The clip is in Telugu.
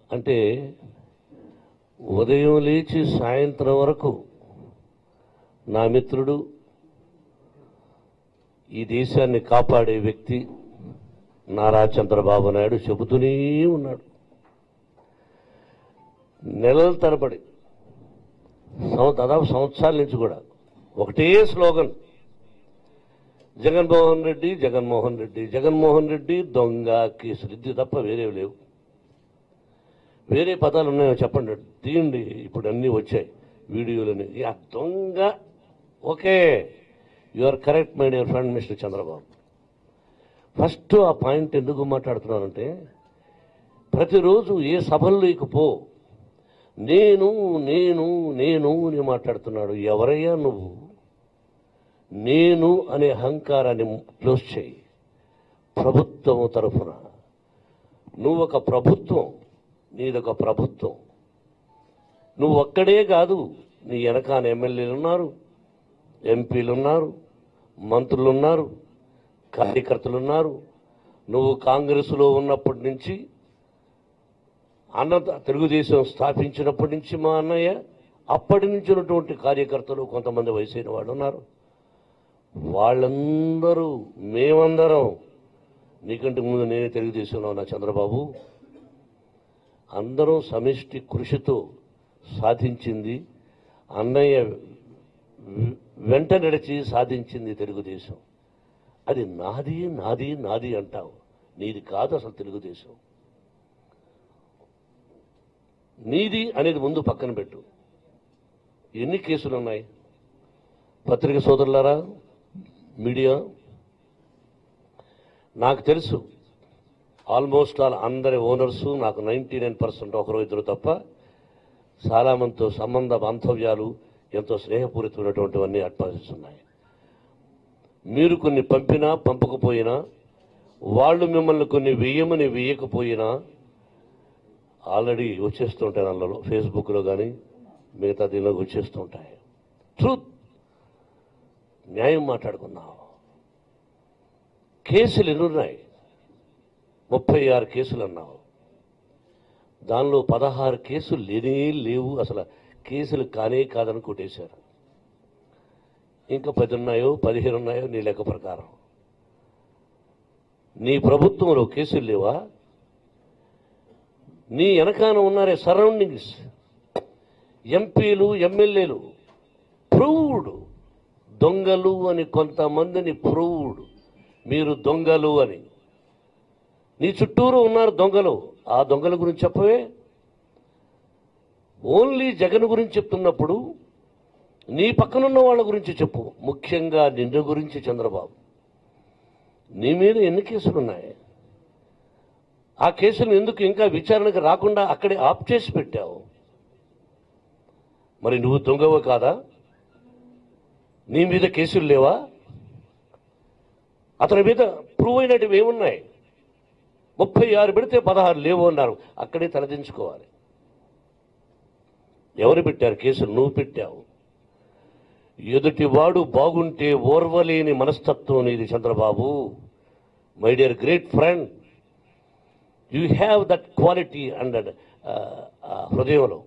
అంటే ఉదయం లేచి సాయంత్రం వరకు నా మిత్రుడు, ఈ దేశాన్ని కాపాడే వ్యక్తి నారా చంద్రబాబు నాయుడు చెబుతూనే ఉన్నాడు. నెలల తరబడి దాదాపు సంవత్సరాల నుంచి కూడా ఒకటే స్లోగన్, జగన్మోహన్ రెడ్డి జగన్మోహన్ రెడ్డి జగన్మోహన్ రెడ్డి దొంగ కేసులు, ఇది తప్ప వేరే లేవు. వేరే పదాలు ఉన్నాయో చెప్పండి, తీయండి. ఇప్పుడు అన్నీ వచ్చాయి వీడియోలని. ఆ దొంగ, okay, you are correct my dear friend mister Chandrababu. First ఆ పాయింట్ ఎందుకు మాట్లాడుతున్నానంటే, ప్రతిరోజు ఏ సభల్లోకి పో నేను నేను నేను అని మాట్లాడుతున్నాడు. ఎవరయ్యా నువ్వు? నేను అనే అహంకారాన్ని క్లోజ్ చేయి. ప్రభుత్వం తరఫున నువ్వు ఒక ప్రభుత్వం, నీదొక ప్రభుత్వం. నువ్వు ఒక్కడే కాదు, నీ వెనకాల ఎమ్మెల్యేలు ఉన్నారు, ఎంపీలు ఉన్నారు, మంత్రులు ఉన్నారు, కార్యకర్తలు ఉన్నారు. నువ్వు కాంగ్రెస్లో ఉన్నప్పటి నుంచి, తెలుగుదేశం స్థాపించినప్పటి నుంచి మా అన్నయ్య, అప్పటి నుంచి ఉన్నటువంటి కార్యకర్తలు కొంతమంది వయసైన వాళ్ళు ఉన్నారు. వాళ్ళందరూ, మేమందరం, నీకంటే ముందు నేనే తెలుగుదేశంలో ఉన్నా చంద్రబాబు, అందరం సమిష్టి కృషితో సాధించింది అన్నయ్య వెంట నడిచి సాధించింది తెలుగుదేశం. అది నాది నాది నాది అంటావు, నీది కాదు అసలు తెలుగుదేశం. నీది అనేది ముందు పక్కన పెట్టు. ఎన్ని కేసులు ఉన్నాయి? పత్రిక సోదరులారా, మీడియా, నాకు తెలుసు ఆల్మోస్ట్ అందరి ఓనర్సు నాకు 99% ఒకరో ఇద్దరు తప్ప చాలామందితో సంబంధ బాంధవ్యాలు, ఎంతో స్నేహపూరితమైనటువంటివన్నీ అట్పాసిస్తున్నాయి. మీరు కొన్ని పంపినా పంపకపోయినా, వాళ్ళు మిమ్మల్ని కొన్ని వెయ్యమని వెయ్యకపోయినా ఆల్రెడీ వచ్చేస్తుంటాయి. అందులో ఫేస్బుక్లో కానీ మిగతా దీనిలోకి వచ్చేస్తుంటాయి. ట్రూత్, న్యాయం మాట్లాడుకున్నావు. కేసులు ఎన్నున్నాయి? 36 కేసులు అన్నావు. దానిలో 16 కేసులు లేనే లేవు, అసలు కేసులు కానే కాదని కొట్టేశారు. ఇంకా 10 ఉన్నాయో 15 ఉన్నాయో నీ లెక్క ప్రకారం. నీ ప్రభుత్వంలో కేసులు లేవా? నీ వెనకాన ఉన్నారే సరౌండింగ్స్, ఎంపీలు, ఎమ్మెల్యేలు, ప్రూవ్డ్ దొంగలు అని, కొంతమందిని ప్రూవ్డ్ మీరు దొంగలు అని. నీ చుట్టూరు ఉన్నారు దొంగలు. ఆ దొంగల గురించి చెప్పవే. ఓన్లీ జగన్ గురించి చెప్తున్నప్పుడు నీ పక్కనున్న వాళ్ళ గురించి చెప్పు. ముఖ్యంగా నిన్ను గురించి చంద్రబాబు, నీ మీద ఎన్ని కేసులు ఉన్నాయి? ఆ కేసులు ఎందుకు ఇంకా విచారణకు రాకుండా అక్కడే ఆప్ చేసి పెట్టావు? మరి నువ్వు దొంగవు కాదా? నీ మీద కేసులు లేవా? అతని మీద ప్రూవ్ అయినటివి ఏమున్నాయి? 36 పెడితే 16 లేవు అన్నారు. అక్కడే తలదించుకోవాలి. ఎవరు పెట్టారు కేసులు? నువ్వు పెట్టావు. ఎదుటివాడు బాగుంటే ఓర్వలేని మనస్తత్వం నీది Chandrababu. My dear great friend, you have that quality and హృదయంలో.